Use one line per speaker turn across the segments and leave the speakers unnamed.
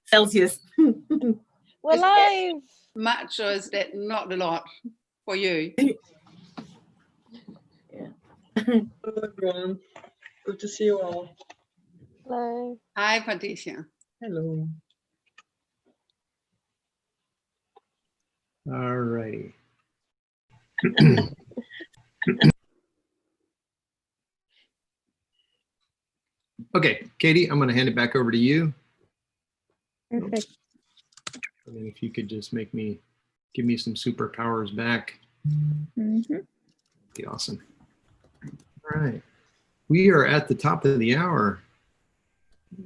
Celsius.
We're live.
Much, or is that not a lot for you?
Yeah.
Hello, everyone. Good to see you all.
Hello.
Hi, Patricia.
Hello.
All righty. Okay, Katie, I'm going to hand it back over to you.
Perfect.
And then if you could just give me some superpowers back, be awesome. All right, we are at the top of the hour,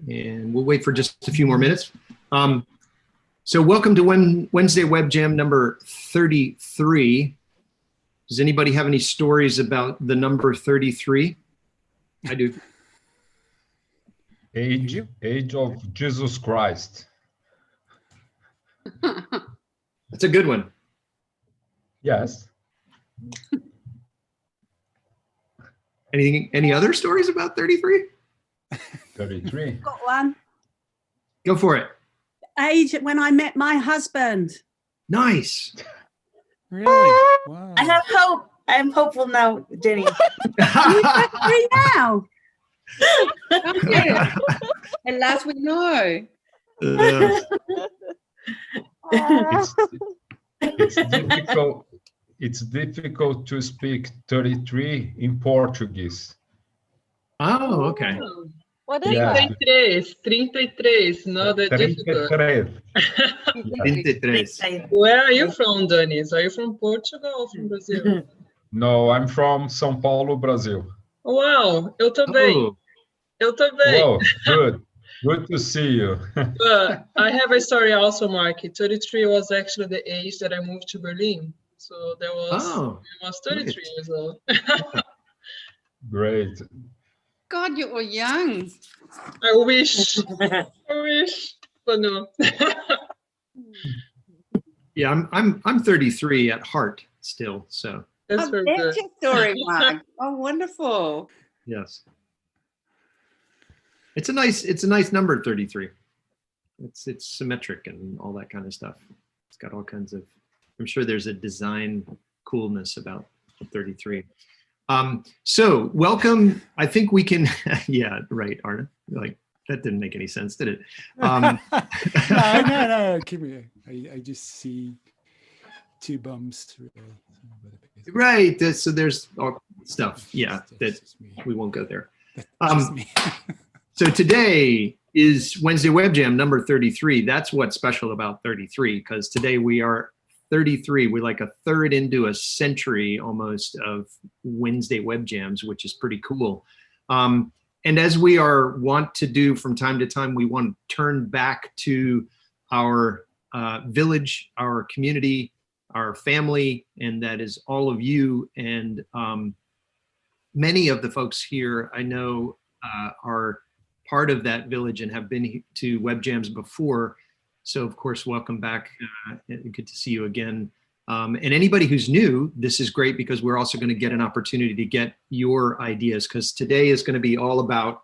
and we'll wait for just a few more minutes. So welcome to Wednesday Web Jam number 33. Does anybody have any stories about the number 33? I do.
Age of Jesus Christ.
That's a good one.
Yes.
Any other stories about 33?
33.
Got one.
Go for it.
Age when I met my husband.
Nice.
Really? Wow.
I have hope. I'm hopeful now, Jenny.
Three now.
Okay. At last we know.
It's difficult to speak 33 in Portuguese.
Oh, okay.
What is
Yeah.
that?
33, no, that difficult.
33.
Where are you from, Dennis? Are you from Portugal or from Brazil?
No, I'm from São Paulo, Brazil.
Wow, eu também.
Oh,
Eu também.
Whoa, good. Good to see you.
But I have a story also, Mark. 33 was actually the age that I moved to Berlin. So I was 33
great.
years old.
Great.
God, you were young.
I wish. I wish. But no.
yeah. I'm 33 at heart still. So
That's
Oh,
very
that's
good.
your story, Mark. Oh, wonderful.
yes, it's a nice number, 33. It's symmetric and all that kind of stuff. It's got all kinds of. I'm sure there's a design coolness about 33. So welcome. I think we can. Yeah, right, Arna. Like that didn't make any sense, did it?
No. Keep me. I just see two bums. Really.
Right. So there's all stuff. Yeah, that we won't go there.
Just me.
So today is Wednesday Web Jam number 33. That's what's special about 33, because today we are 33. We're like a third into a century almost of Wednesday Web Jams, which is pretty cool. And as we are want to do from time to time, we want to turn back to our village, our community, our family, and that is all of you. And many of the folks here I know are part of that village and have been to Web Jams before. So of course, welcome back. Good to see you again. And anybody who's new, this is great because we're also going to get an opportunity to get your ideas, because today is going to be all about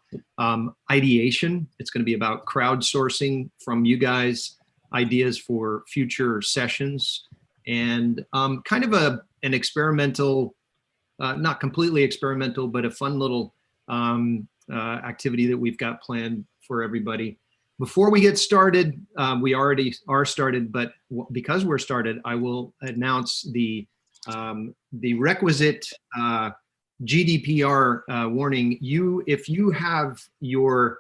ideation. It's going to be about crowdsourcing from you guys ideas for future sessions, and kind of an experimental, not completely experimental, but a fun little activity that we've got planned for everybody. Before we get started, we already are started, but because we're started, I will announce the requisite GDPR warning. If you have your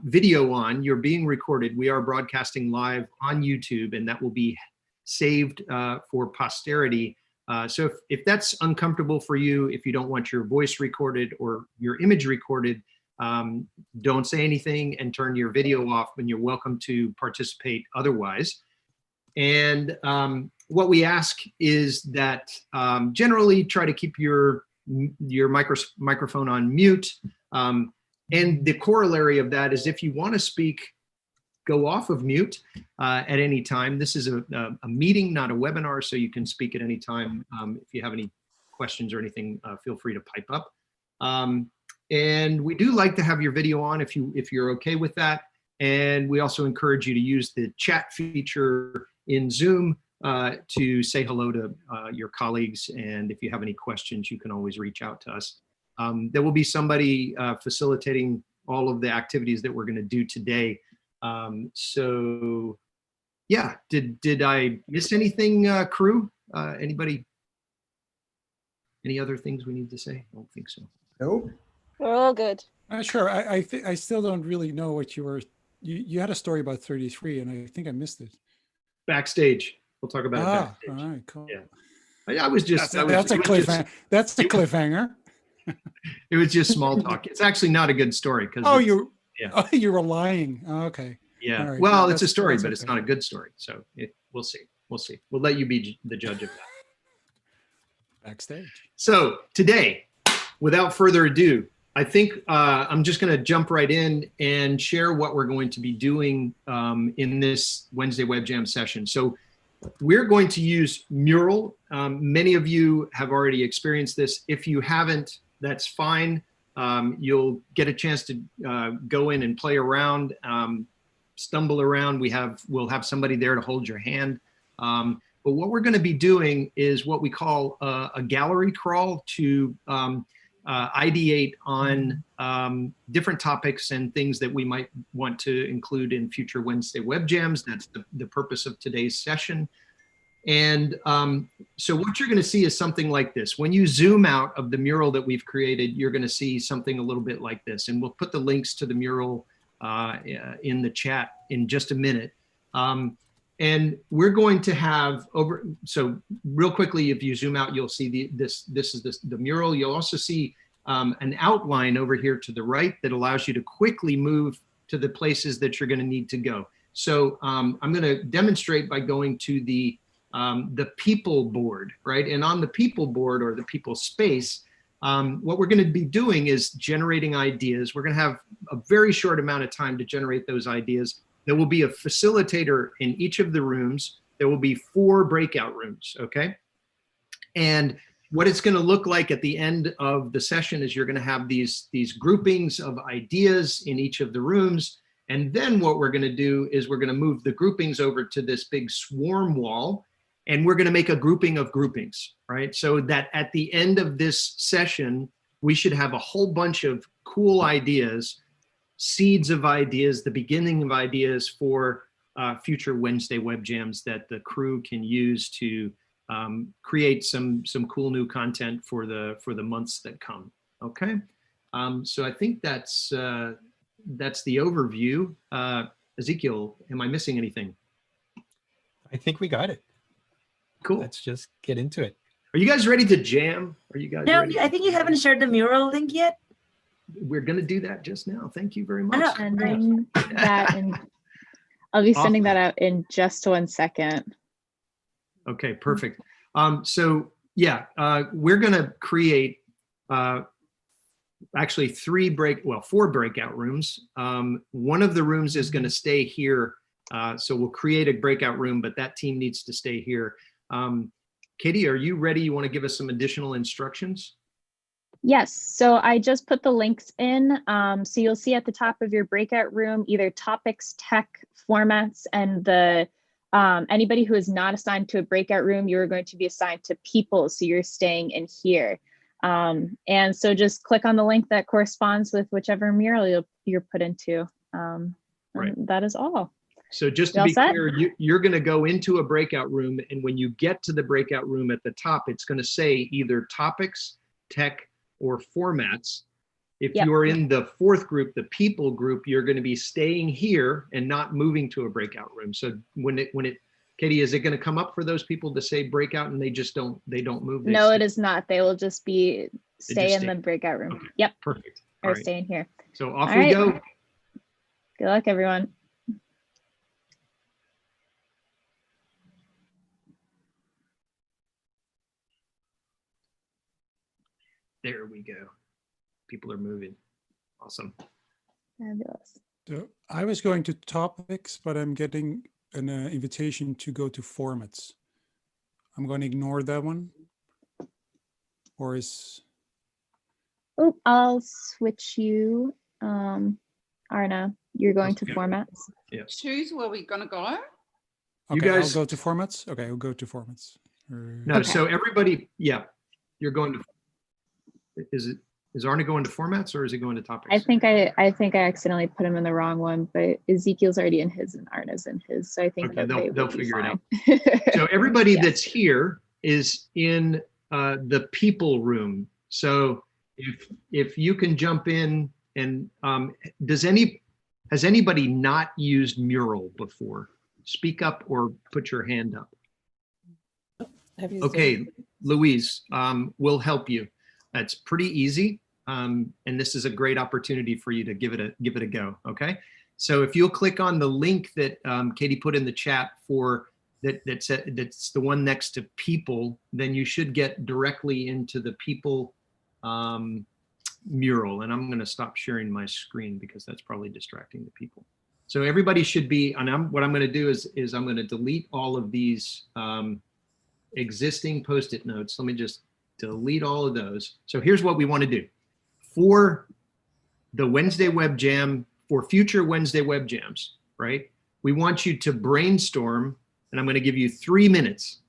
video on, you're being recorded. We are broadcasting live on YouTube, and that will be saved for posterity. So if that's uncomfortable for you, if you don't want your voice recorded or your image recorded, don't say anything and turn your video off, and you're welcome to participate otherwise. And what we ask is that generally try to keep your microphone on mute. And the corollary of that is if you want to speak, go off of mute at any time. This is a meeting, not a webinar, so you can speak at any time. If you have any questions or anything, feel free to pipe up. And we do like to have your video on if you're okay with that. And we also encourage you to use the chat feature in Zoom to say hello to your colleagues. And if you have any questions, you can always reach out to us. There will be somebody facilitating all of the activities that we're going to do today. So yeah, did I miss anything, crew? Anybody? Any other things we need to say? I don't think so.
Nope.
We're all good.
Sure. I still don't really know what you were. You had a story about 33, and I think I missed it.
Backstage. We'll talk about it backstage.
All right, cool.
Yeah. I was just.
That's a cliffhanger. That's a cliffhanger.
It was just small talk. It's actually not a good story because.
Oh, you were lying. Oh, okay.
Yeah.
Right.
Well, it's a story, but it's not a good story. So we'll see. We'll see. We'll let you be the judge of that.
Backstage.
So today, without further ado, I think I'm just going to jump right in and share what we're going to be doing in this Wednesday Web Jam session. So we're going to use Mural. Many of you have already experienced this. If you haven't, that's fine. You'll get a chance to go in and play around, stumble around. We'll have somebody there to hold your hand. But what we're going to be doing is what we call a gallery crawl to ideate on different topics and things that we might want to include in future Wednesday Web Jams. That's the purpose of today's session. And so what you're going to see is something like this. When you zoom out of the mural that we've created, you're going to see something a little bit like this. And we'll put the links to the mural in the chat in just a minute. And we're going to have so real quickly, if you zoom out, you'll see this is the mural. You'll also see an outline over here to the right that allows you to quickly move to the places that you're going to need to go. So I'm going to demonstrate by going to the people board, right? And on the people board or the people space, what we're going to be doing is generating ideas. We're going to have a very short amount of time to generate those ideas. There will be a facilitator in each of the rooms. There will be 4 breakout rooms, okay? And what it's going to look like at the end of the session is you're going to have these groupings of ideas in each of the rooms. And then what we're going to do is we're going to move the groupings over to this big swarm wall, and we're going to make a grouping of groupings, right? So that at the end of this session, we should have a whole bunch of cool ideas, seeds of ideas, the beginning of ideas for future Wednesday Web Jams that the crew can use to create some cool new content for the months that come. Okay, so I think that's the overview. Ezequiel, am I missing anything?
I think we got it.
Cool.
Let's just get into it.
Are you guys ready to jam? Are you guys
No,
ready?
I think you haven't shared the mural link yet.
We're going to do that just now. Thank you very much.
Sending that in, I'll be sending that out in just 1 second.
Okay, perfect. So yeah, we're going to create actually 4 breakout rooms. One of the rooms is going to stay here. So we'll create a breakout room, but that team needs to stay here. Katie, are you ready? You want to give us some additional instructions?
Yes, so I just put the links in. So you'll see at the top of your breakout room, either topics, tech, formats, and the anybody who is not assigned to a breakout room, you're going to be assigned to people. So you're staying in here. And so just click on the link that corresponds with whichever mural you're put into. Right. That is all.
So just to be clear, you're going to go into a breakout room, and when you get to the breakout room at the top, it's going to say either topics, tech, or formats. If you're in the 4th group, the people group, you're going to be staying here and not moving to a breakout room. So Katie, is it going to come up for those people to say breakout and they don't move?
No, it is not. They will just stay in the breakout room. Okay. Yep.
Perfect.
Or stay in here.
So off we go.
Good luck, everyone.
There we go. People are moving. Awesome.
Fabulous.
So I was going to topics, but I'm getting an invitation to go to formats. I'm going to ignore that one. Or is...
Oh, I'll switch you. Arna, you're going to
Okay.
formats.
Choose where we're going to go.
You
Okay,
guys-
I'll go to formats. Okay, I'll go to formats.
No,
Okay.
so everybody, yeah, you're going to, is Arna going to formats or is he going to topics?
I think I accidentally put him in the wrong one, but Ezekiel's already in his and Arna's in his, so I think
Okay,
that
they'll
will be
figure it out.
fine.
So everybody
Yeah.
that's here is in the people room. So if you can jump in and has anybody not used Mural before? Speak up or put your hand up. Okay, Louise, we'll help you. That's pretty easy. And this is a great opportunity for you to give it a go. Okay. So if you'll click on the link that Katie put in the chat for that's the one next to people, then you should get directly into the people mural. And I'm going to stop sharing my screen because that's probably distracting the people. So everybody should be, and what I'm going to do is I'm going to delete all of these existing Post-it notes. Let me just delete all of those. So here's what we want to do. For the Wednesday Web Jam, for future Wednesday Web Jams, right? We want you to brainstorm, and I'm going to give you 3 minutes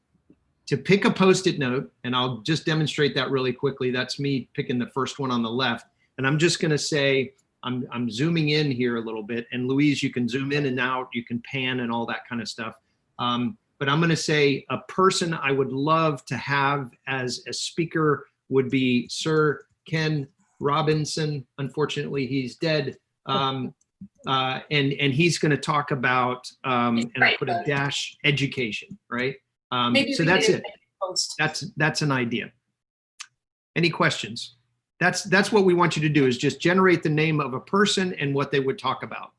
to pick a Post-it note, and I'll just demonstrate that really quickly. That's me picking the first one on the left. And I'm just going to say, I'm zooming in here a little bit, and Louise, you can zoom in and out, you can pan and all that kind of stuff. But I'm going to say a person I would love to have as a speaker would be Sir Ken Robinson. Unfortunately, he's dead. And he's going to talk about, and I put a dash, education, right? So that's it. That's an idea. Any questions? That's what we want you to do, is just generate the name of a person and what they would talk about.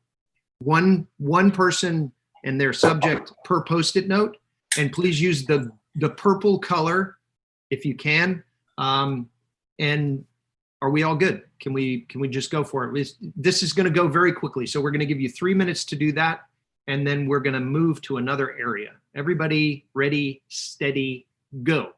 One person and their subject per Post-it note, and please use the purple color if you can. And are we all good? Can we just go for it? This is going to go very quickly, so we're going to give you 3 minutes to do that, and then we're going to move to another area. Everybody ready, steady, go.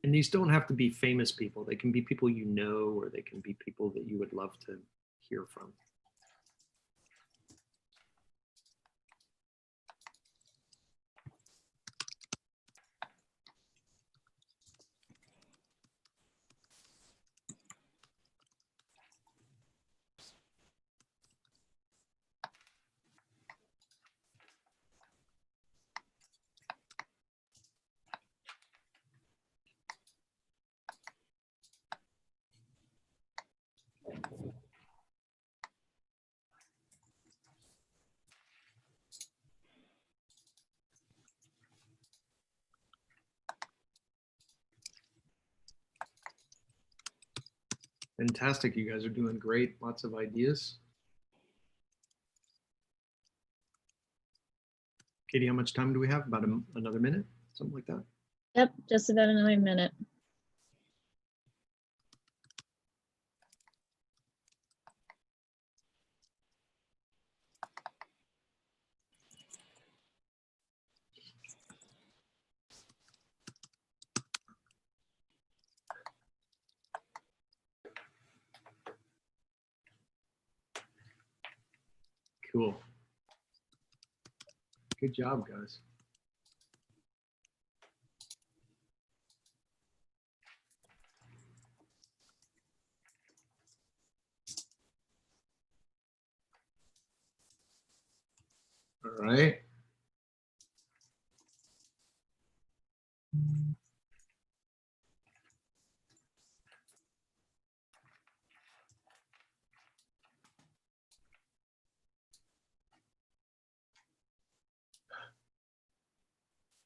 And these don't have to be famous people. They can be people you know, or they can be people that you would love to hear from. Fantastic, you guys are doing great. Lots of ideas. Katie, how much time do we have? About another minute, something like that?
Yep, just about another minute.
Cool. Good job, guys. All right.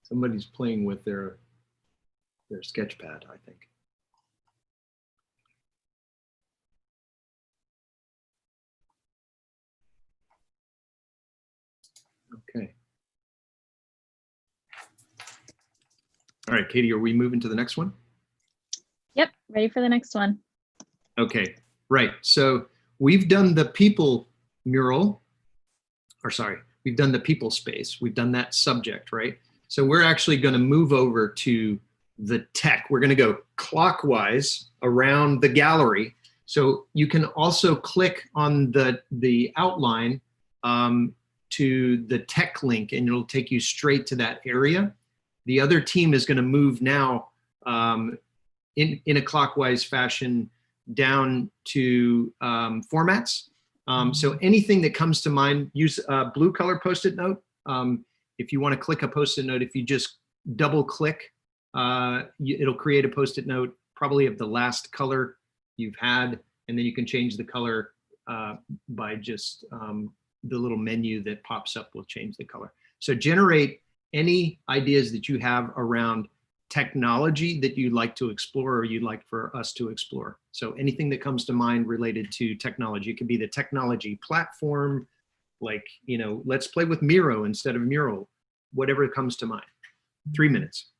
Somebody's playing with their sketch pad, I think. Okay. All right, Katie, are we moving to the next one?
Yep, ready for the next one.
Okay, right. So we've done the people mural, or sorry, we've done the people space. We've done that subject, right? So we're actually going to move over to the tech. We're going to go clockwise around the gallery. So you can also click on the outline to the tech link, and it'll take you straight to that area. The other team is going to move now in a clockwise fashion down to formats. So anything that comes to mind, use a blue color Post-it note. If you want to click a Post-it note, if you just double click, it'll create a Post-it note probably of the last color you've had, and then you can change the color by just the little menu that pops up will change the color. So generate any ideas that you have around technology that you'd like to explore or you'd like for us to explore. So anything that comes to mind related to technology. It could be the technology platform, like, you know, let's play with Miro instead of Mural, whatever comes to mind. 3 minutes.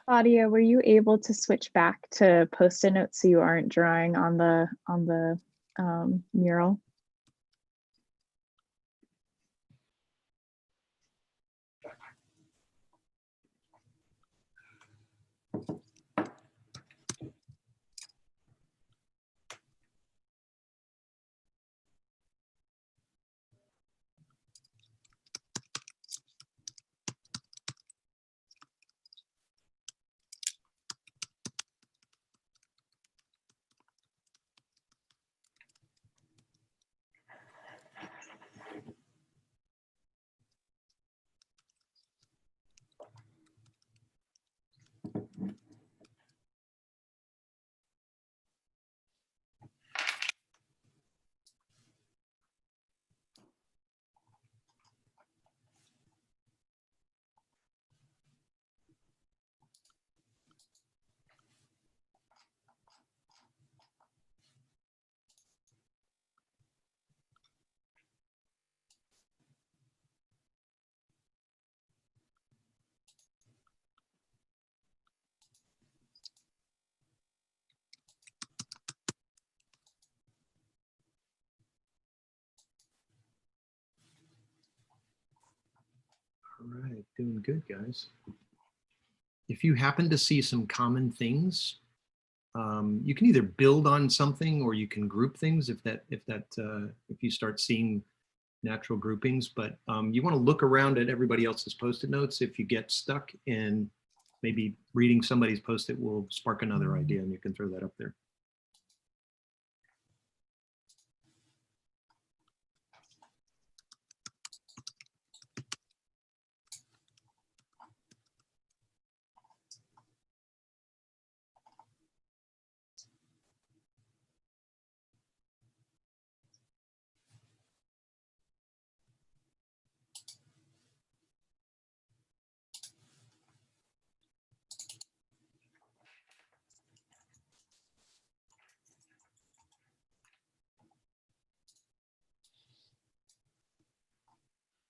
Claudia, were you able to switch back to Post-it notes so you aren't drawing on the mural?
All right, doing good, guys. If you happen to see some common things, you can either build on something or you can group things if you start seeing natural groupings. But you want to look around at everybody else's Post-it notes. If you get stuck, and maybe reading somebody's Post-it will spark another idea, and you can throw that up there.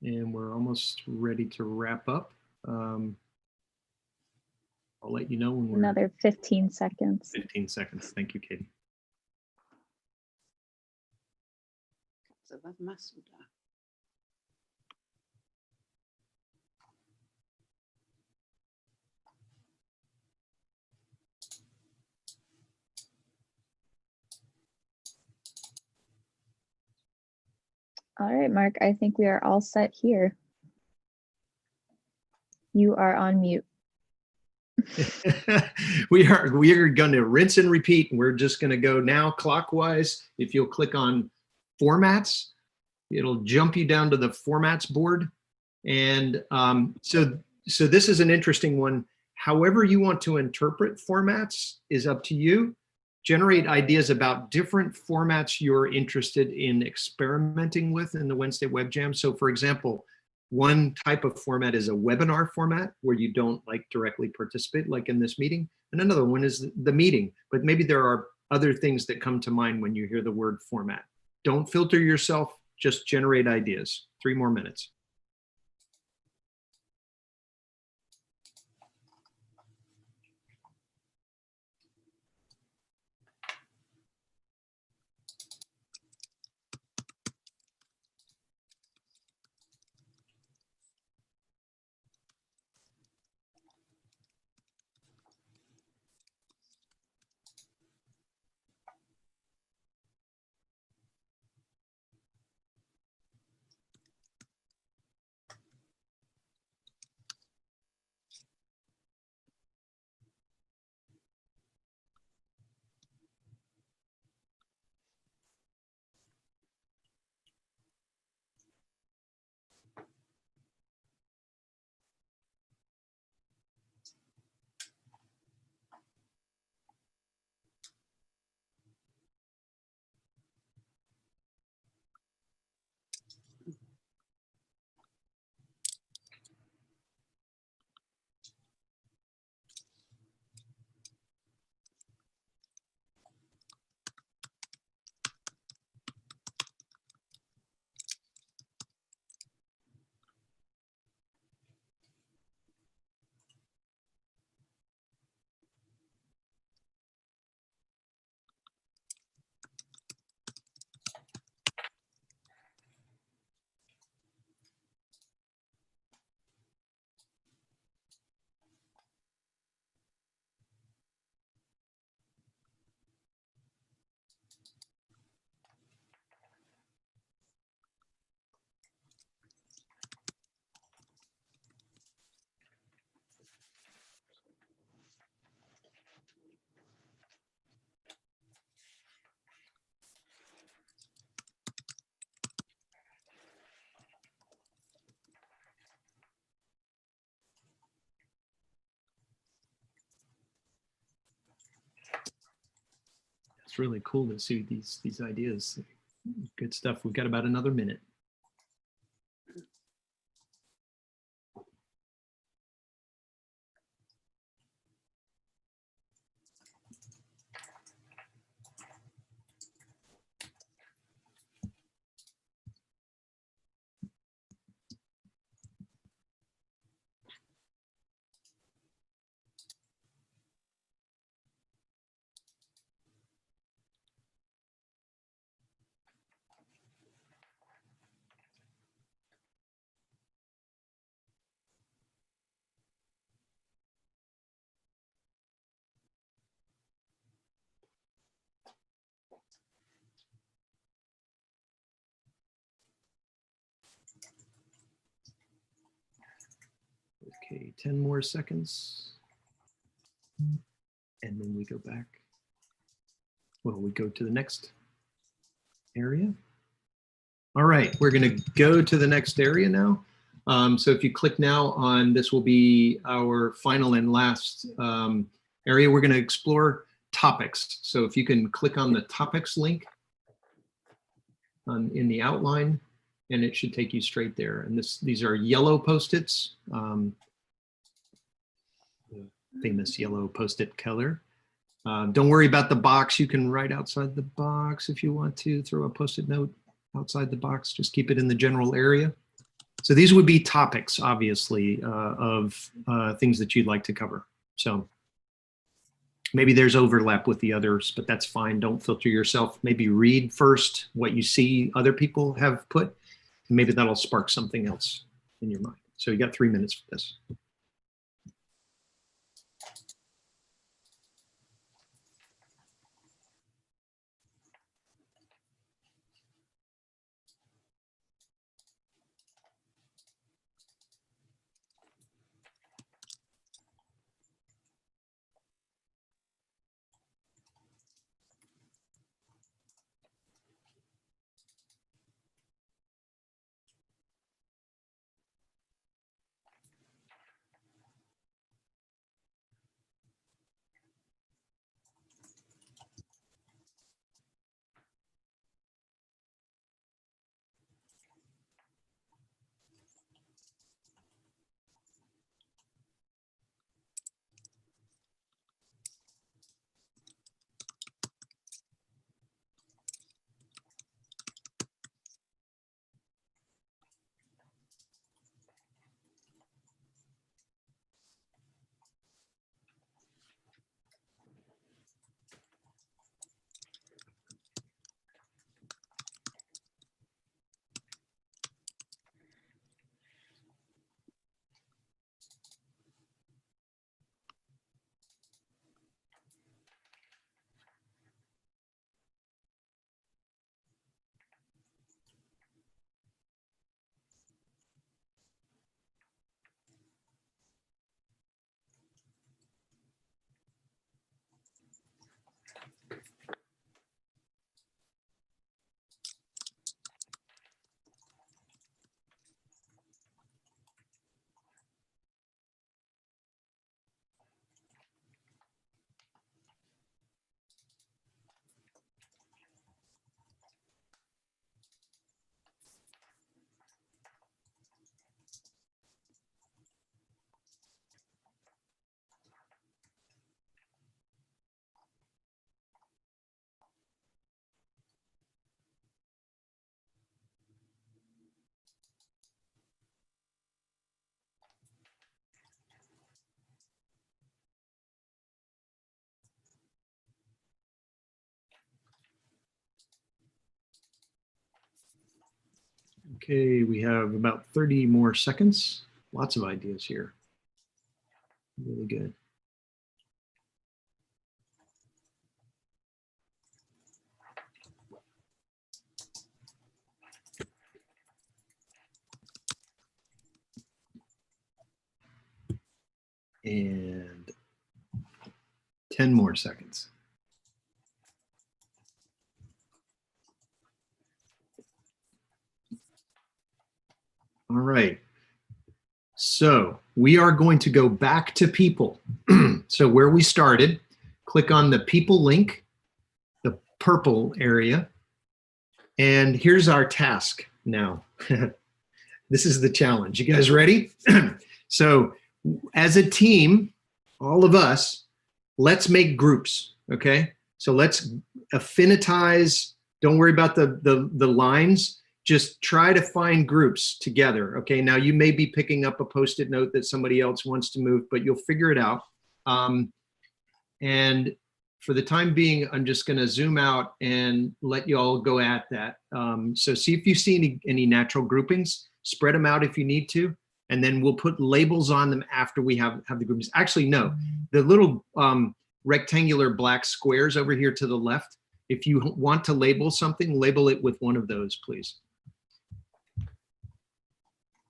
And we're almost ready to wrap up. I'll let you know when we're
Another 15 seconds.
15 seconds. Thank you, Katie.
So that's Masuda.
All right, Mark, I think we are all set here. You are on mute.
we are going to rinse and repeat. And we're just going to go now clockwise. If you'll click on formats, it'll jump you down to the formats board. And so this is an interesting one. However you want to interpret formats is up to you. Generate ideas about different formats you're interested in experimenting with in the Wednesday Web Jam. So for example, one type of format is a webinar format where you don't like directly participate like in this meeting. And another one is the meeting, but maybe there are other things that come to mind when you hear the word format. Don't filter yourself, just generate ideas. 3 more minutes. It's really cool to see these ideas. Good stuff. We've got about another minute. Okay, 10 more seconds. And then we go back. Well, we go to the next area. All right, we're going to go to the next area now. So if you click now on, this will be our final and last area. We're going to explore topics. So if you can click on the topics link in the outline, and it should take you straight there. And these are yellow Post-its, the famous yellow Post-it color. Don't worry about the box. You can write outside the box if you want to, throw a Post-it note outside the box, just keep it in the general area. So these would be topics, obviously, of things that you'd like to cover. So maybe there's overlap with the others, but that's fine. Don't filter yourself. Maybe read first what you see other people have put, and maybe that'll spark something else in your mind. So you got 3 minutes for this. Okay, we have about 30 more seconds. Lots of ideas here. Really good. And 10 more seconds. All right. So we are going to go back to people. So where we started, click on the people link, the purple area. And here's our task now. This is the challenge. You guys ready? So as a team, all of us, let's make groups, okay? So let's affinitize. Don't worry about the lines. Just try to find groups together, okay? Now you may be picking up a Post-it note that somebody else wants to move, but you'll figure it out. And for the time being, I'm just gonna zoom out and let you all go at that. So see if you see any natural groupings, spread them out if you need to, and then we'll put labels on them after we have the groupings. Actually, no, the little rectangular black squares over here to the left, if you want to label something, label it with one of those, please.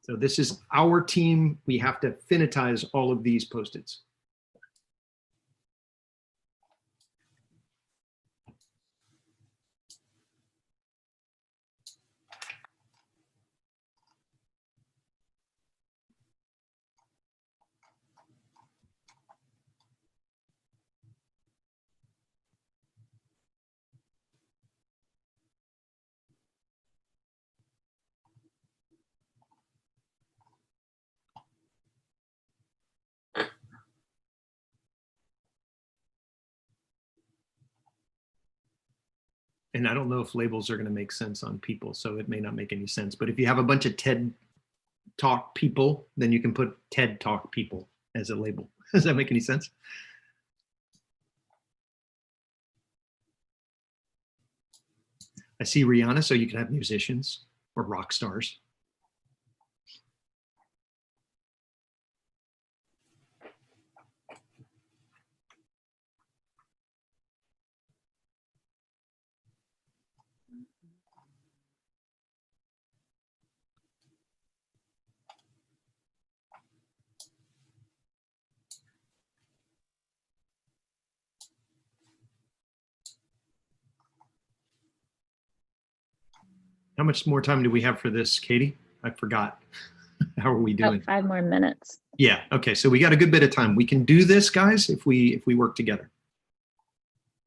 So this is our team. We have to finitize all of these Post-its. And I don't know if labels are going to make sense on people, so it may not make any sense. But if you have a bunch of TED Talk people, then you can put TED Talk people as a label. Does that make any sense? I see Rihanna, so you can have musicians or rock stars. How much more time do we have for this, Katie? I forgot. How are we doing?
About 5 more minutes.
Yeah, okay, so we got a good bit of time. We can do this, guys, if we work together.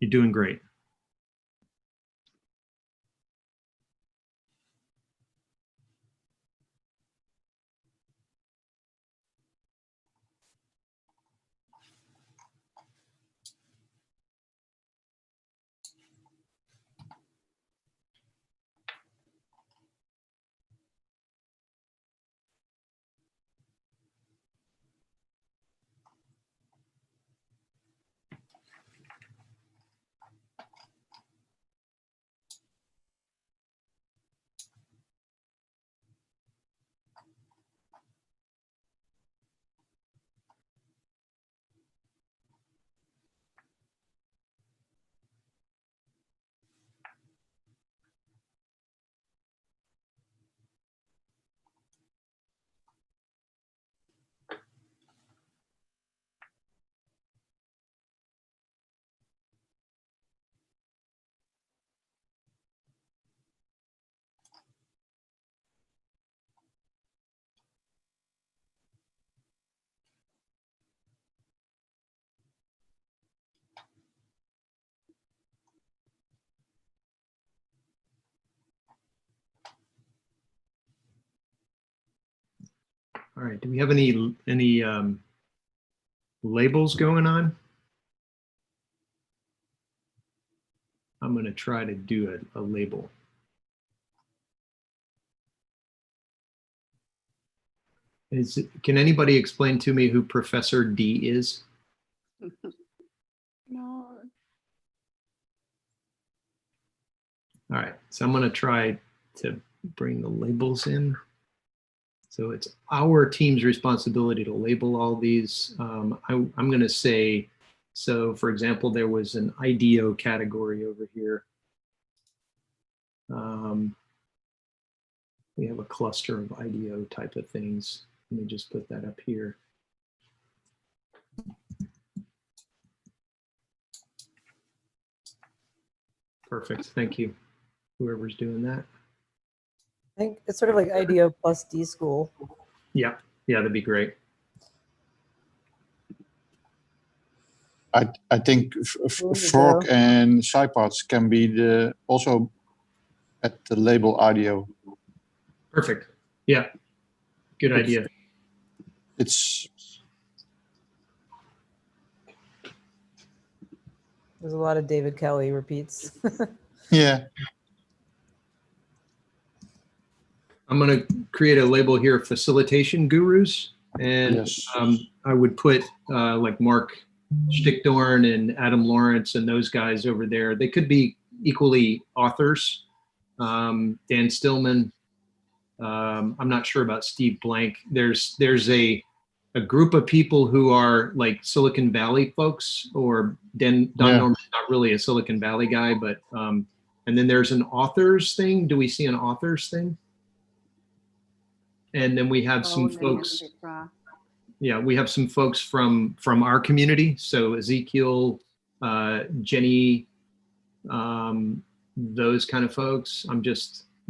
You're doing great. All right, do we have any labels going on? I'm going to try to do a label. Can anybody explain to me who Professor D is?
No.
All right, so I'm going to try to bring the labels in. So it's our team's responsibility to label all these. I'm going to say, so for example, there was an IDEO category over here. We have a cluster of IDEO type of things. Let me just put that up here. Perfect, thank you. Whoever's doing that.
I think it's sort of like IDEO plus D school.
Yeah, that'd be great.
I think fork and sideparts can be also at the label IDEO.
Perfect. Yeah, good idea.
There's
a lot of David Kelly repeats.
Yeah.
I'm going to create a label here, facilitation gurus, and
yes.
I would put like Mark Stickdorn and Adam Lawrence and those guys over there. They could be equally authors. Dan Stillman. I'm not sure about Steve Blank. There's a group of people who are like Silicon Valley folks, or Don Norman's not really a Silicon Valley guy, but and then there's an authors thing. Do we see an authors thing? And then we have some folks. Yeah, we have some folks from our community. So Ezequiel, Jenny, those kind of folks.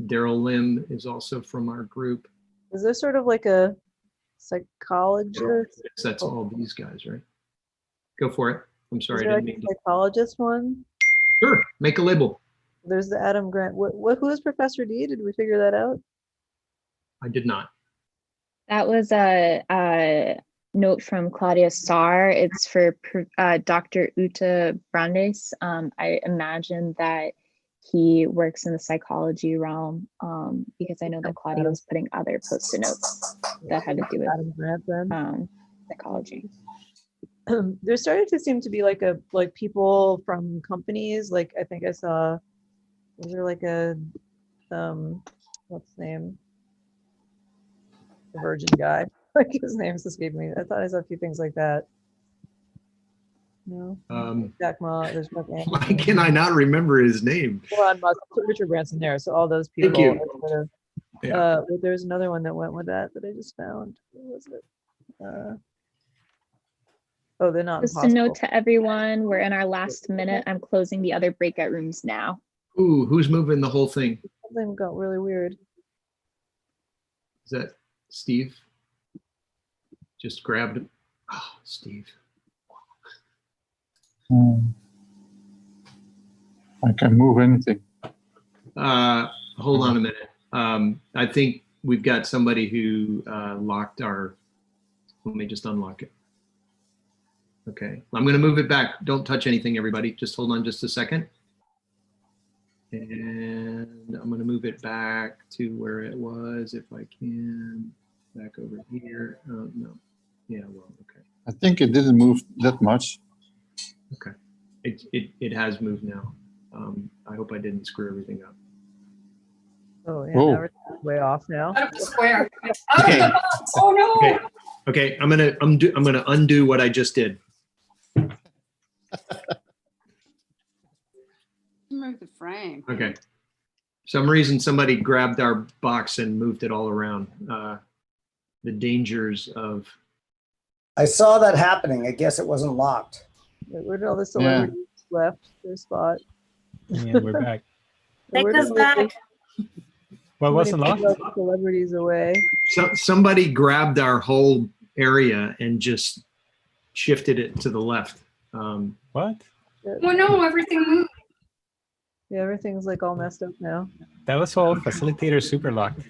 Daryl Lim is also from our group.
Is there sort of like a psychologist?
That's all these guys, right? Go for it. I'm sorry, I didn't mean to.
Psychologist one?
Sure, make a label.
There's the Adam Grant. Who is Professor D? Did we figure that out?
I did not.
That was a note from Claudia Starr. It's for Dr. Uta Brandes. I imagine that he works in the psychology realm because I know that Claudia was putting other post-it notes that had to do with
Adam Grant then?
Psychology.
There started to seem to be like people from companies. Like I think I saw, was there like a what's his name? The Virgin guy. Like his name's escaping me. I thought I saw a few things like that. No. Jack Ma. There's
why can I not remember his name?
Elon Musk, put Richard Branson there. So all those people.
Thank you.
Sort of,
Yeah.
There's another one that went with that I just found. What was it? Oh, they're not.
Just a note to everyone, we're in our last minute. I'm closing the other breakout rooms now.
Ooh, who's moving the whole thing?
Something got really weird.
Is that Steve? Just grabbed him. Oh, Steve.
I can move anything.
Hold on a minute. I think we've got somebody who locked our, let me just unlock it. Okay, I'm going to move it back. Don't touch anything, everybody. Just hold on just a second. And I'm going to move it back to where it was, if I can. Back over here. No. Yeah, well, okay.
I think it didn't move that much.
Okay. It has moved now. I hope I didn't screw everything up.
Oh, yeah, now we're way off now.
Out of the square.
Okay.
Oh no.
Okay. I'm gonna undo what I just did.
Move the frame.
Okay. For some reason, somebody grabbed our box and moved it all around. The dangers of.
I saw that happening. I guess it wasn't locked.
Where did all the celebrities left their spot?
Yeah, we're back.
Take us back.
Well, it wasn't locked.
Celebrities away.
So somebody grabbed our whole area and just shifted it to the left.
What?
Well, no, everything moved.
Yeah, everything's like all messed up now.
That was all facilitator super locked.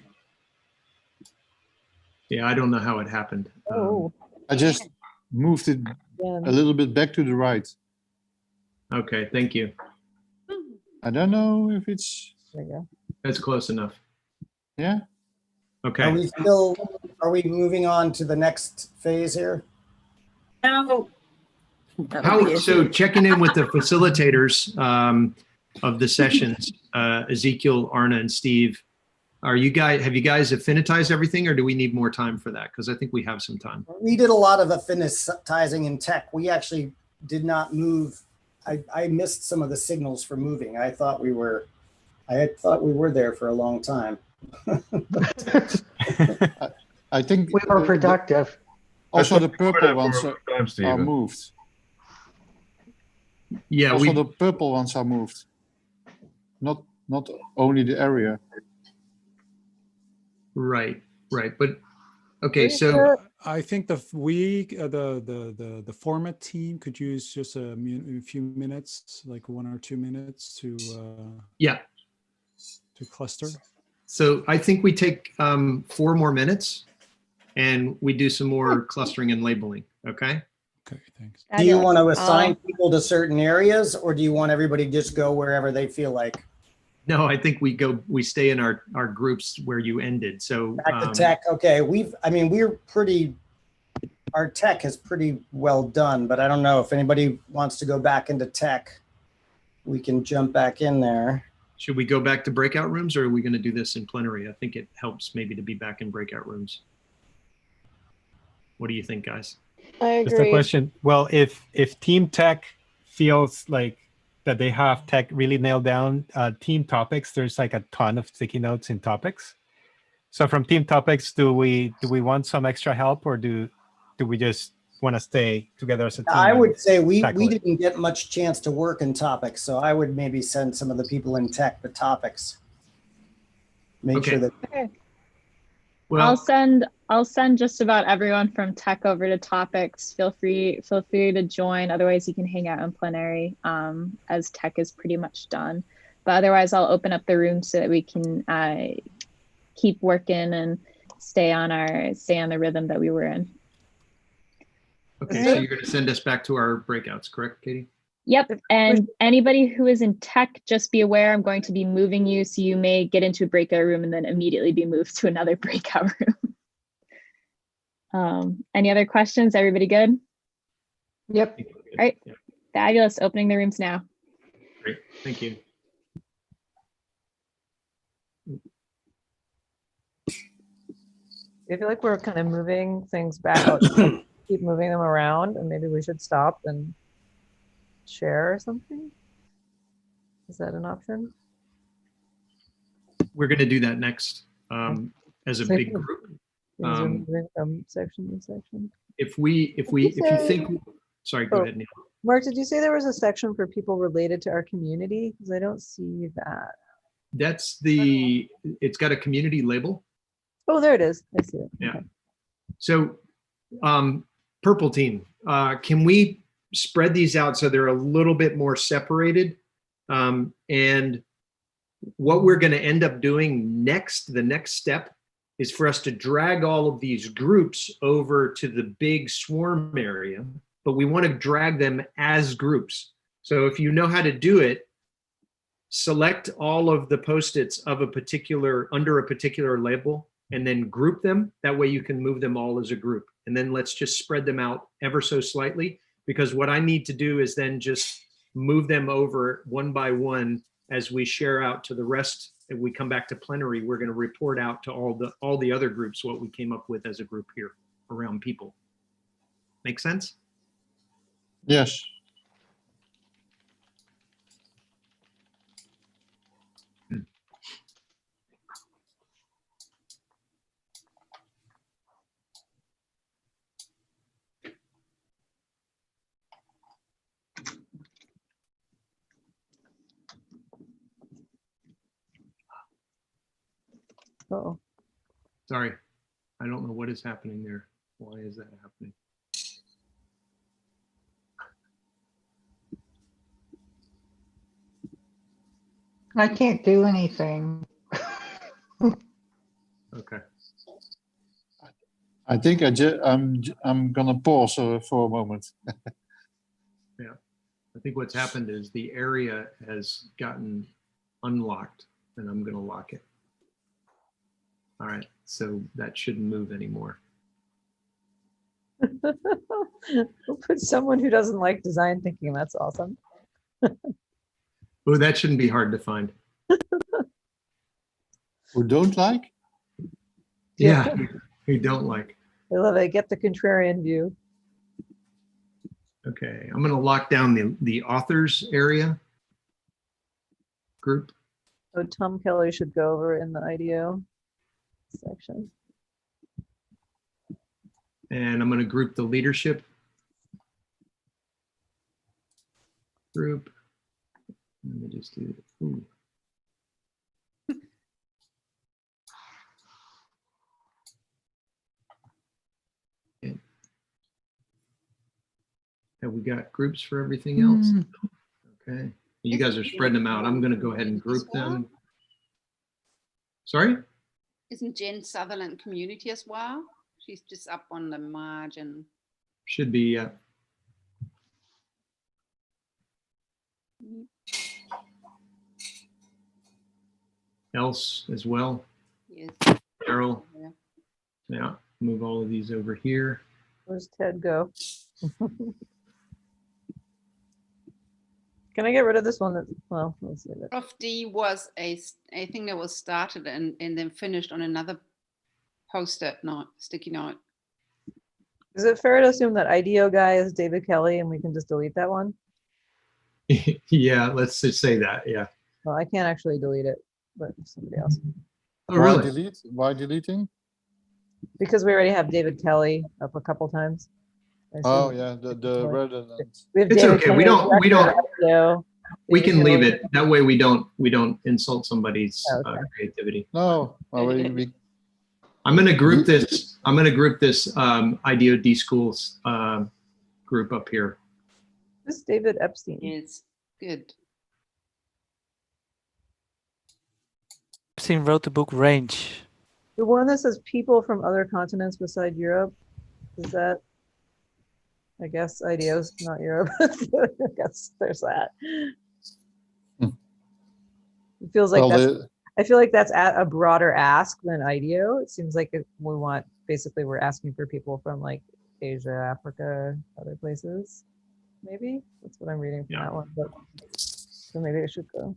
Yeah, I don't know how it happened.
I just moved it a little bit back to the right.
Okay, thank you.
I don't know if it's.
There you go.
That's close enough.
Yeah.
Okay.
Are we moving on to the next phase here?
No.
So checking in with the facilitators of the sessions, Ezequiel, Arna, and Steve. have you guys affinitized everything, or do we need more time for that? Because I think we have some time.
We did a lot of affinitizing in tech. We actually did not move. I missed some of the signals for moving. I thought we were there for a long time.
I think
we were productive.
Also, the purple ones are moved.
Yeah,
also the purple ones are moved. Not only the area.
Right. But okay, so
I think the format team could use just a few minutes, like 1 or 2 minutes to cluster.
So I think we take 4 more minutes and we do some more clustering and labeling. Okay.
Okay, thanks.
Do you want to assign people to certain areas, or do you want everybody to just go wherever they feel like?
No, I think we stay in our groups where you ended. So
back to tech. Okay. Our tech is pretty well done, but I don't know if anybody wants to go back into tech, we can jump back in there.
Should we go back to breakout rooms, or are we going to do this in plenary? I think it helps maybe to be back in breakout rooms. What do you think, guys?
I agree.
Just a question. Well, if team tech feels like that they have tech really nailed down, team topics, there's like a ton of sticky notes in topics. So from team topics, do we want some extra help, or do we just want to stay together as a team?
I would say we didn't get much chance to work in topics, so I would maybe send some of the people in tech the topics. Make sure that.
Okay.
Well, I'll send just about everyone from tech over to topics. Feel free to join. Otherwise, you can hang out in plenary, as tech is pretty much done. But otherwise, I'll open up the room so that we can keep working and stay on the rhythm that we were in.
Okay, so you're going to send us back to our breakouts, correct, Katie?
Yep, and anybody who is in tech, just be aware I'm going to be moving you, so you may get into a breakout room and then immediately be moved to another breakout room. Any other questions? Everybody good?
Yep.
All right, fabulous. Opening the rooms now.
Great, thank you.
I feel like we're kind of moving things back. Keep moving them around, and maybe we should stop and share or something. Is that an option?
We're going to do that next as a big group.
Moving from section to section.
If you think, sorry, go ahead, Neil.
Mark, did you say there was a section for people related to our community? Because I don't see that.
That's it's got a community label.
Oh, there it is. I see it.
Yeah. Okay. So purple team, can we spread these out so they're a little bit more separated? And what we're going to end up doing next, the next step, is for us to drag all of these groups over to the big swarm area, but we want to drag them as groups. So if you know how to do it, select all of the post-its of under a particular label, and then group them. That way you can move them all as a group. And then let's just spread them out ever so slightly, because what I need to do is then just move them over one by one as we share out to the rest. If we come back to plenary, we're going to report out to all the other groups what we came up with as a group here around people. Make sense?
Yes.
Uh-oh.
Sorry, I don't know what is happening there. Why is that happening?
I can't do anything.
Okay.
I think I'm gonna pause for a moment.
Yeah, I think what's happened is the area has gotten unlocked, and I'm gonna lock it. All right, so that shouldn't move anymore.
We'll put someone who doesn't like design thinking. That's awesome.
Oh, that shouldn't be hard to find.
Who don't like?
Yeah, we don't like.
I love it. Get the contrarian view.
Okay, I'm going to lock down the authors area group.
Oh, Tom Kelly should go over in the IDEO section.
And I'm going to group the leadership group. Let me just do it. Ooh. Okay. Have we got groups for everything else? Okay. You guys are spreading them out. I'm going to go ahead and group them. Sorry?
Isn't Jen Sutherland community as well? She's just up on the margin.
Should be. Else as well.
Yes.
Carol.
Yeah.
Yeah. Move all of these over here.
Where's Ted go? Can I get rid of this one? That, well, let's leave it.
Prof D was a thing that was started and then finished on another post-it note, sticky note.
Is it fair to assume that IDEO guy is David Kelly and we can just delete that one?
Yeah, let's just say that. Yeah.
Well, I can't actually delete it, but somebody else.
Oh, really?
Delete? Why deleting?
Because we already have David Kelly up a couple times.
Oh yeah, the redundant.
It's okay. We don't. We can leave it. That way we don't insult somebody's creativity.
No, well,
I'm going to group this. I'm going to group this IDEO D schools group up here.
This is David Epstein.
Yes, good.
Epstein wrote the book Range.
The one that says people from other continents beside Europe, is that? I guess IDEO's not Europe. I guess there's that. It feels like I feel like that's a broader ask than IDEO. It seems like we're asking for people from like Asia, Africa, other places. Maybe that's what I'm reading from that one. But so maybe it should go.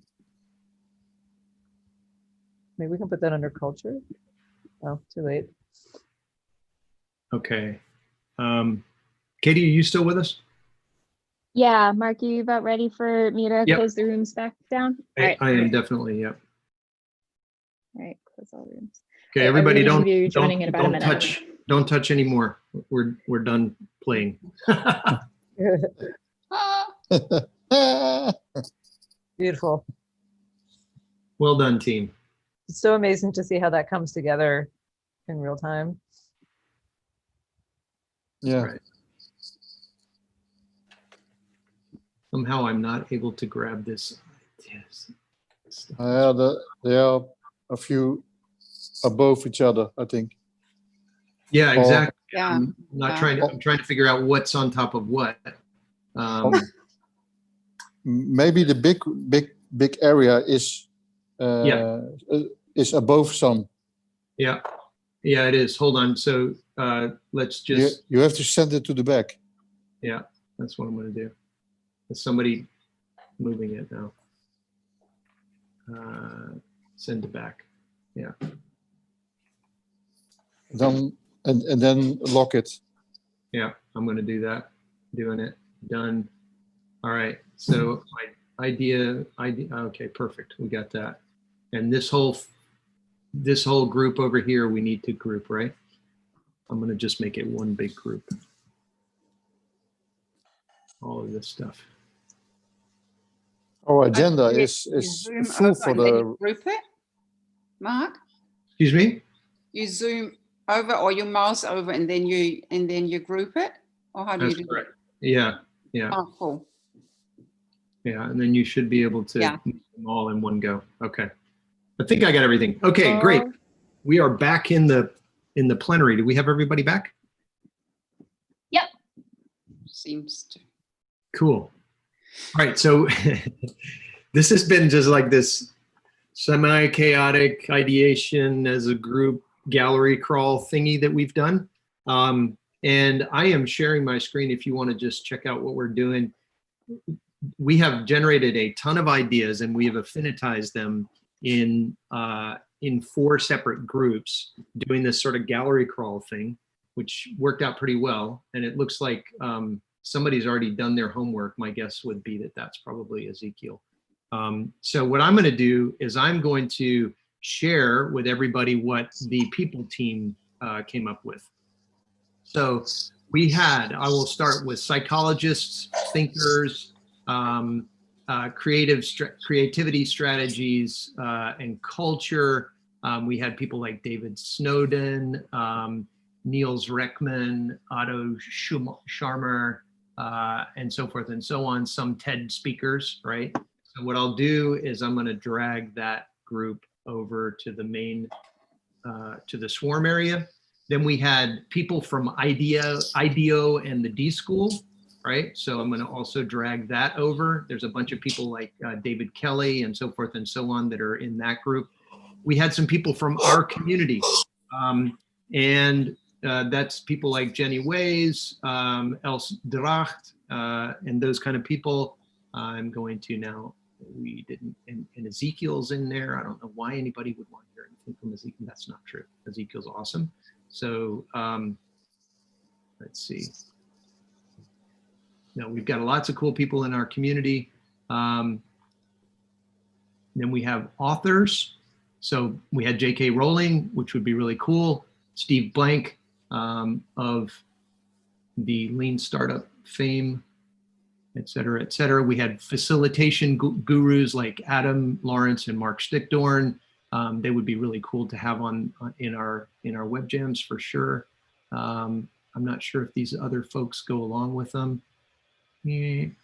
Maybe we can put that under culture. Oh, too late.
Okay. Katie, are you still with us?
Yeah, Mark, you about ready for me to close the rooms back down?
I am definitely, yep.
All right, close all rooms.
Okay, everybody don't touch anymore. We're done playing.
Beautiful.
Well done, team.
It's so amazing to see how that comes together in real time.
Yeah.
Right. Somehow I'm not able to grab this. Yes.
They are a few above each other, I think.
Yeah, exactly.
Yeah.
I'm trying to figure out what's on top of what.
Maybe the big area is above some.
Yeah. Yeah, it is. Hold on. So let's just.
You have to send it to the back.
Yeah, that's what I'm going to do. Is somebody moving it now? Send it back. Yeah.
Then and then lock it.
Yeah, I'm going to do that. Doing it. Done. All right. So my idea. Okay, perfect. We got that. And this whole group over here, we need to group, right? I'm going to just make it one big group. All of this stuff.
Our agenda is full for the
group it, Mark.
Excuse me.
You zoom over or you mouse over and then you group it, or how do you do
correct. Yeah. Yeah.
Oh, cool.
Yeah, and then you should be able to move them all in one go. Okay. I think I got everything. Okay, great. We are back in the plenary. Do we have everybody back?
Yep. Seems to.
Cool. All right, so this has been just like this semi-chaotic ideation as a group gallery crawl thingy that we've done. And I am sharing my screen if you want to just check out what we're doing. We have generated a ton of ideas and we have affinitized them in in 4 separate groups doing this sort of gallery crawl thing, which worked out pretty well. And it looks like somebody's already done their homework. My guess would be that that's probably Ezequiel. So what I'm going to do is I'm going to share with everybody what the people team came up with. So we had, I will start with psychologists, thinkers, creativity strategies, and culture. We had people like David Snowden, Niels Reckman, Otto Scharmer, and so forth and so on, some TED speakers, right? So what I'll do is I'm going to drag that group over to the main, to the swarm area. Then we had people from IDEO and the D School, right? So I'm going to also drag that over. There's a bunch of people like David Kelly and so forth and so on that are in that group. We had some people from our community, and that's people like Jenny Ways, Els Dracht, and those kind of people. I'm going to now, we didn't, and Ezequiel's in there. I don't know why anybody would want to hear anything from Ezequiel. That's not true. Ezequiel's awesome. So let's see. Now we've got lots of cool people in our community. Then we have authors. So we had J.K. Rowling, which would be really cool. Steve Blank of the Lean Startup fame, et cetera, et cetera. We had facilitation gurus like Adam Lawrence and Mark Stickdorn. They would be really cool to have in our web jams for sure. I'm not sure if these other folks go along with them. And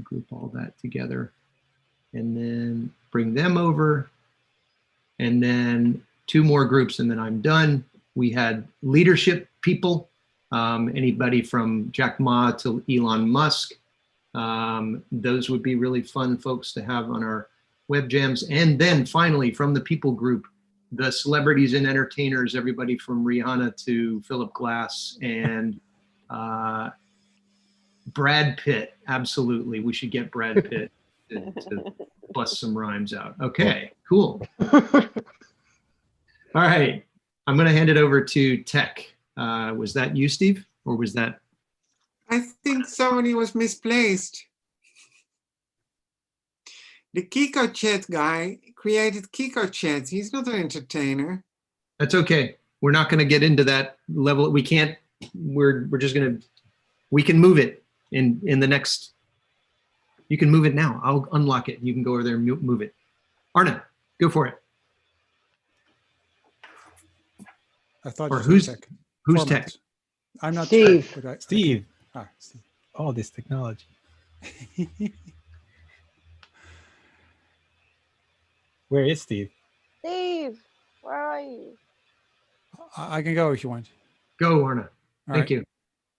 group all that together and then bring them over. And then 2 more groups and then I'm done. We had leadership people, anybody from Jack Ma to Elon Musk. Those would be really fun folks to have on our web jams. And then finally from the people group, the celebrities and entertainers, everybody from Rihanna to Philip Glass and Brad Pitt. Absolutely. We should get Brad Pitt to bust some rhymes out. Okay, cool. All right. I'm going to hand it over to Tech. Was that you, Steve? Or was that?
I think somebody was misplaced. The Kiko Chat guy created Kiko Chat. He's not an entertainer.
That's okay. We're not going to get into that level. We can't, we're just going to, we can move it in the next, you can move it now. I'll unlock it. You can go over there and move it. Arna, go for it.
I thought.
Or who's Tech? Who's Tech?
I'm not
Steve.
Tech, but
Steve.
Steve.
Oh, this technology. Where is Steve?
Steve, where are you?
I can go if you want.
Go, Arna. Thank you.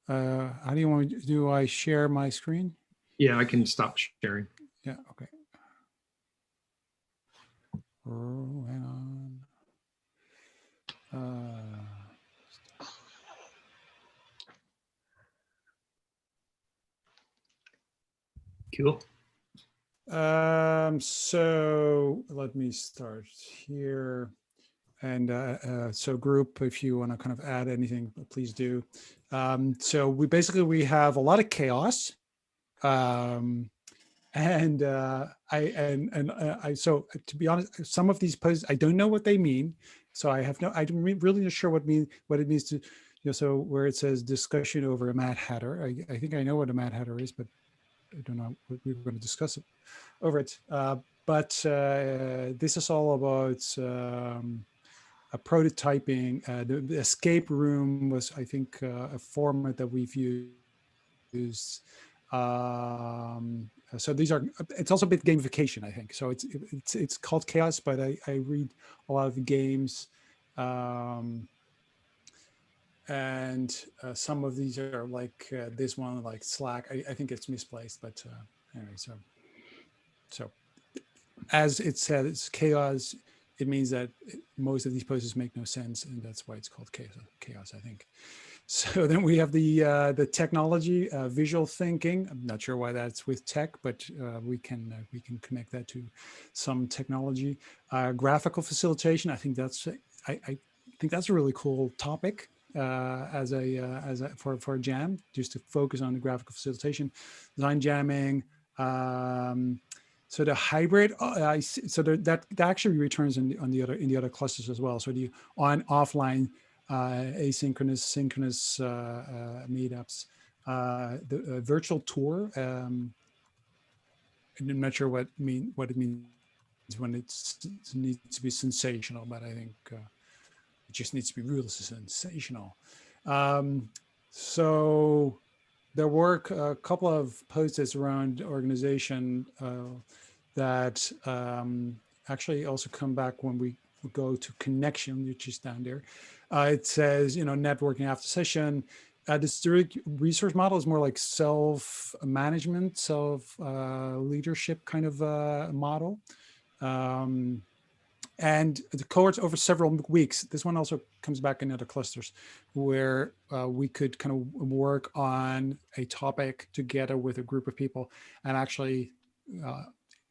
How do you want me to do? I share my screen?
Yeah, I can stop sharing.
Yeah, okay. Oh, hang on.
Cool.
So let me start here. And so group, if you want to kind of add anything, please do. So we have a lot of chaos. So to be honest, some of these posts, I don't know what they mean. So I'm really not sure what it means to, so where it says discussion over a Mad Hatter, I think I know what a Mad Hatter is, but I don't know what we were going to discuss over it. But this is all about prototyping. The escape room was, I think, a format that we've used. So these are, it's also a bit gamification, I think. So it's called Chaos, but I read a lot of the games. And some of these are like this one, like Slack. I think it's misplaced, but anyway, so as it said, it's chaos. It means that most of these posts make no sense, and that's why it's called chaos, I think. So then we have the technology, visual thinking. I'm not sure why that's with tech, but we can connect that to some technology. Graphical facilitation. I think that's a really cool topic for a jam, just to focus on the graphical facilitation, design jamming. So the hybrid, that actually returns in the other clusters as well. So the offline, asynchronous, synchronous meetups, the virtual tour. I'm not sure what it means when it needs to be sensational, but I think it just needs to be really sensational. So there were a couple of posts around organization that actually also come back when we go to connection, which is down there. It says, networking after session. This resource model is more like self-management, self-leadership kind of model. And the cohorts over several weeks. This one also comes back in other clusters where we could kind of work on a topic together with a group of people, and actually,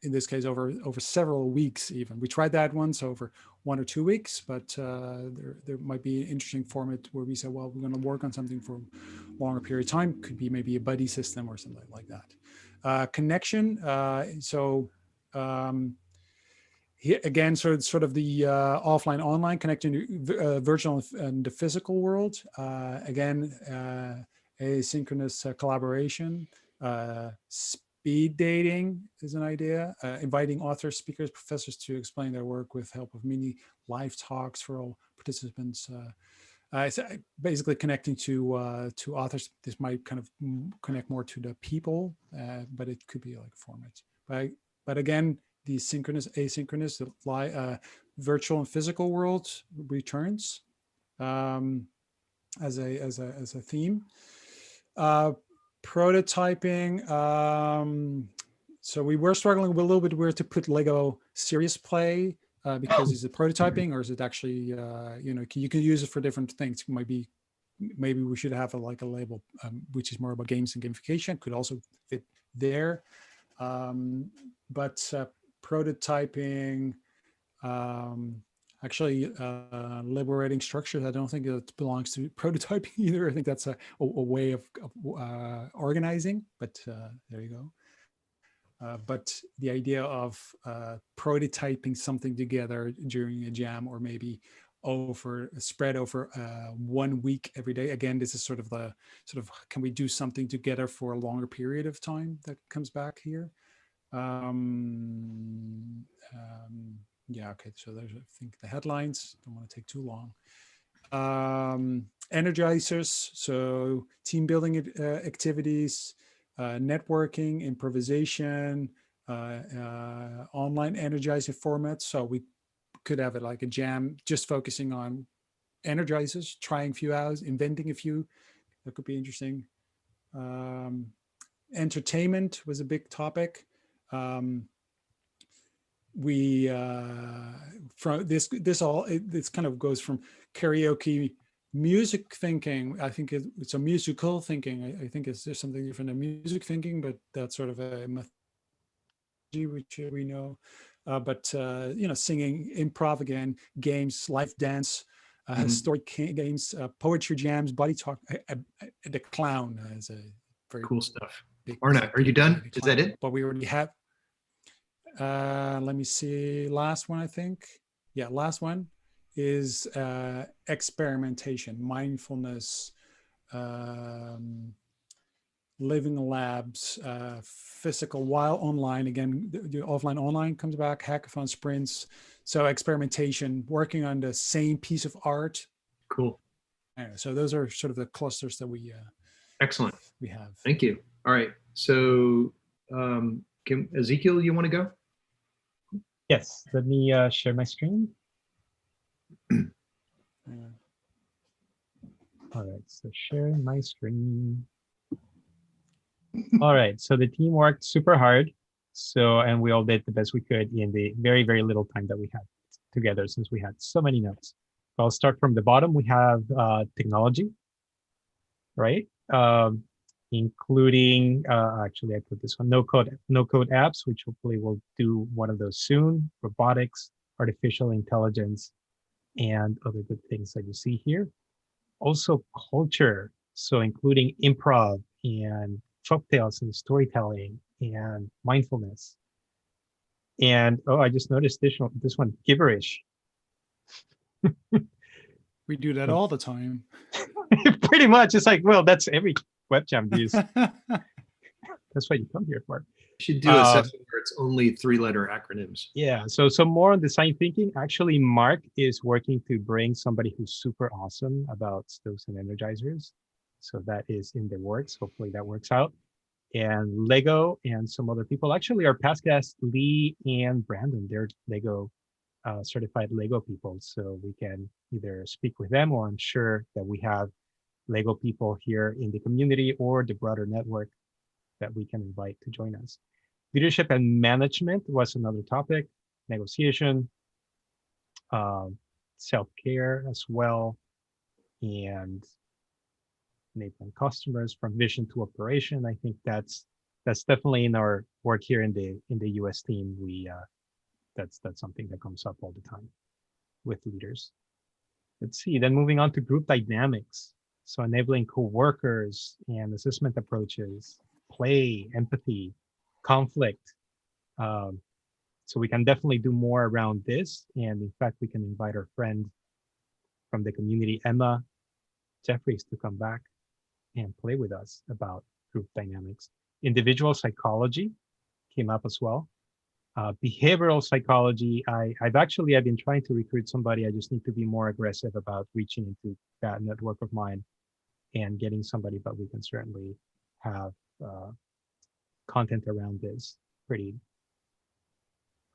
in this case, over several weeks even. We tried that once over 1 or 2 weeks, but there might be an interesting format where we say, well, we're going to work on something for a longer period of time. Could be maybe a buddy system or something like that. Connection. Here again, sort of the offline online connecting to virtual and the physical world. Again, asynchronous collaboration. Speed dating is an idea. Inviting authors, speakers, professors to explain their work with help of mini live talks for all participants. It's basically connecting to authors. This might kind of connect more to the people, but it could be like formats. But again, the synchronous, asynchronous, the virtual and physical world returns as a theme. Prototyping. So we were struggling a little bit where to put Lego serious play because is it prototyping or is it actually you can use it for different things. Maybe we should have a label which is more about games and gamification. Could also fit there, but prototyping, actually liberating structures. I don't think it belongs to prototyping either. I think that's a way of organizing, but there you go. But the idea of prototyping something together during a jam, or maybe spread over 1 week every day. Again, this is sort of can we do something together for a longer period of time that comes back here. Yeah, okay, so there's, I think, the headlines. Don't want to take too long. Energizers, so team building activities, networking, improvisation, online energizer formats. So we could have it like a jam, just focusing on energizers, trying a few hours, inventing a few. That could be interesting. Entertainment was a big topic. We from this kind of goes from karaoke music thinking. I think it's a musical thinking. I think there's something different than music thinking, but that's sort of a methodology which we know. But singing, improv again, games, live dance, story games, poetry jams, body talk. The clown is a very
cool stuff. Arna, are you done? Is that it?
But we already have. Let me see. Last one, I think. Yeah, last one is experimentation, mindfulness, living labs, physical while online. Again, the offline online comes back, hackathon sprints. So experimentation, working on the same piece of art.
Cool.
Anyway, so those are sort of the clusters that we
excellent.
We have.
Thank you. All right. So Ezequiel, you want to go?
Yes, let me share my screen. All right, so share my screen. All right, so the team worked super hard. And we all did the best we could in the very, very little time that we had together, since we had so many notes. I'll start from the bottom. We have technology. right? Including, actually I put this one, no code apps, which hopefully we'll do one of those soon, robotics, artificial intelligence, and other good things that you see here. Also culture, so including improv and folktales and storytelling and mindfulness. And oh, I just noticed this one, gibberish.
We do that all the time.
Pretty much, it's like, well, that's every web jam use. That's what you come here for.
You should do a session where it's only 3-letter acronyms.
Yeah, so more on design thinking. Actually, Mark is working to bring somebody who's super awesome about stoves and energizers. So that is in the works. Hopefully that works out. And Lego and some other people. Actually, our past guests, Lee and Brandon, they're Lego certified Lego people. So we can either speak with them, or I'm sure that we have Lego people here in the community or the broader network that we can invite to join us. Leadership and management was another topic, negotiation, self-care as well, and enabling customers from vision to operation. I think that's definitely in our work here in the US team. We that's something that comes up all the time with leaders. Let's see, then moving on to group dynamics. So enabling co-workers and assessment approaches, play, empathy, conflict. So we can definitely do more around this. And in fact, we can invite our friend from the community, Emma Jeffries, to come back and play with us about group dynamics. Individual psychology came up as well. Behavioral psychology, I've been trying to recruit somebody. I just need to be more aggressive about reaching into that network of mine and getting somebody, but we can certainly have content around this. Pretty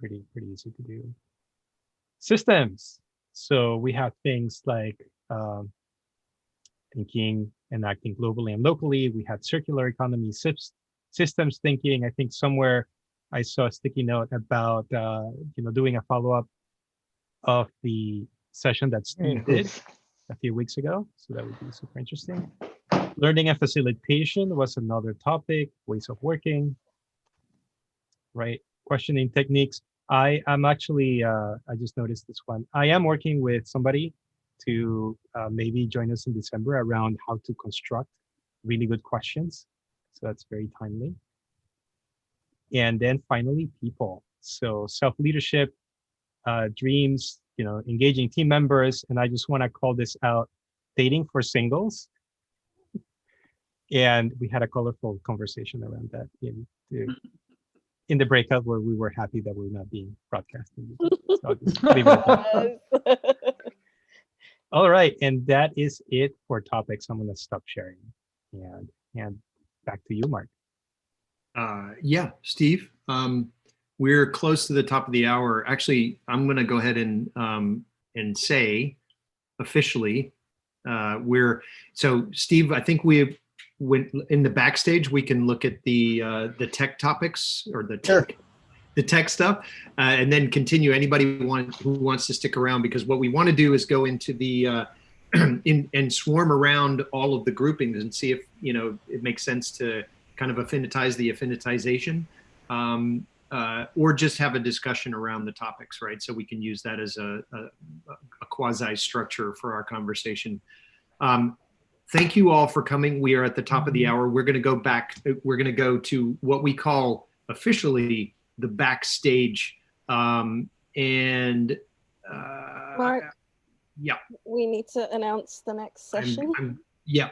easy to do. Systems. So we have things like thinking and acting globally and locally. We had circular economy, systems thinking. I think somewhere I saw a sticky note about doing a follow-up of the session that Steve did a few weeks ago. So that would be super interesting. Learning and facilitation was another topic, ways of working, right? Questioning techniques. I'm actually, I just noticed this one. I am working with somebody to maybe join us in December around how to construct really good questions. So that's very timely. And then finally, people. So self-leadership, dreams, engaging team members. And I just want to call this out, dating for singles. And we had a colorful conversation around that in the breakout, where we were happy that we're not being broadcasted. So I'll just leave it at that. All right, and that is it for topics. I'm going to stop sharing and back to you, Mark.
Yeah, Steve, we're close to the top of the hour. Actually, I'm going to go ahead and say officially so Steve, I think when in the backstage we can look at the tech topics or the tech stuff, and then continue. Anybody who wants to stick around, because what we want to do is go into the and swarm around all of the groupings and see if it makes sense to kind of affinitize the affinitization, or just have a discussion around the topics, right? So we can use that as a quasi structure for our conversation. Thank you all for coming. We are at the top of the hour. We're going to go back. We're going to go to what we call officially the backstage.
Mark,
yeah.
We need to announce the next session.
Yeah,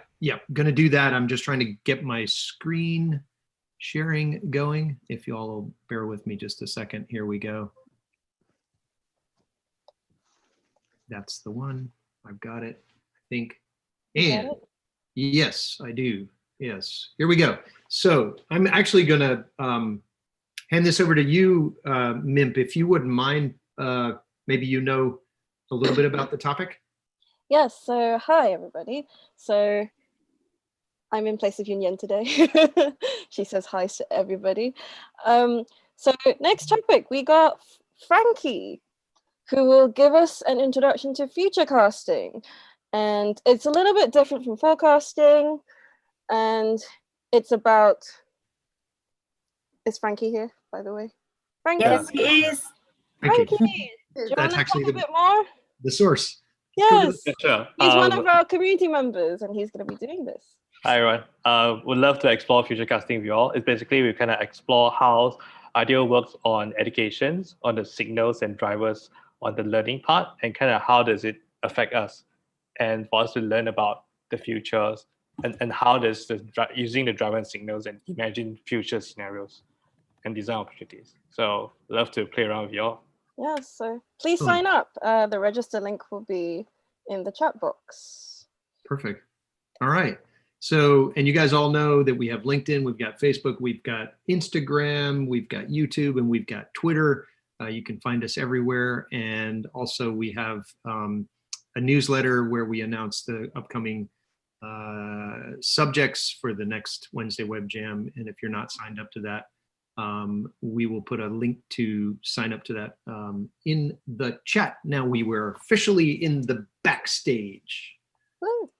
going to do that. I'm just trying to get my screen sharing going. If you all will bear with me just a second. Here we go. That's the one. I've got it, I think. And yes, I do. Yes, here we go. So I'm actually going to hand this over to you, Mimp, if you wouldn't mind. Maybe a little bit about the topic.
Yes, so hi everybody. So I'm in place of Yunyan today. She says hi to everybody. So next topic, we got Frankie, who will give us an introduction to future casting. And it's a little bit different from forecasting. And it's about, is Frankie here, by the way? Frankie.
Yes, he is.
Frankie, do you want to talk a bit more?
The source.
Yes.
Yeah, sure.
He's one of our community members and he's going to be doing this.
Hi, everyone. Would love to explore future casting with you all. It's basically we kind of explore how Ideal works on educations, on the signals and drivers on the learning part, and kind of how does it affect us, and for us to learn about the futures and how does using the driver and signals and imagine future scenarios and design opportunities. So love to play around with you all.
Yes, so please sign up. The register link will be in the chat box.
Perfect. All right. So, and you guys all know that we have LinkedIn, we've got Facebook, we've got Instagram, we've got YouTube, and we've got Twitter. You can find us everywhere. And also we have a newsletter where we announce the upcoming subjects for the next Wednesday Web Jam. And if you're not signed up to that, we will put a link to sign up to that in the chat. Now we were officially in the backstage.
Woo.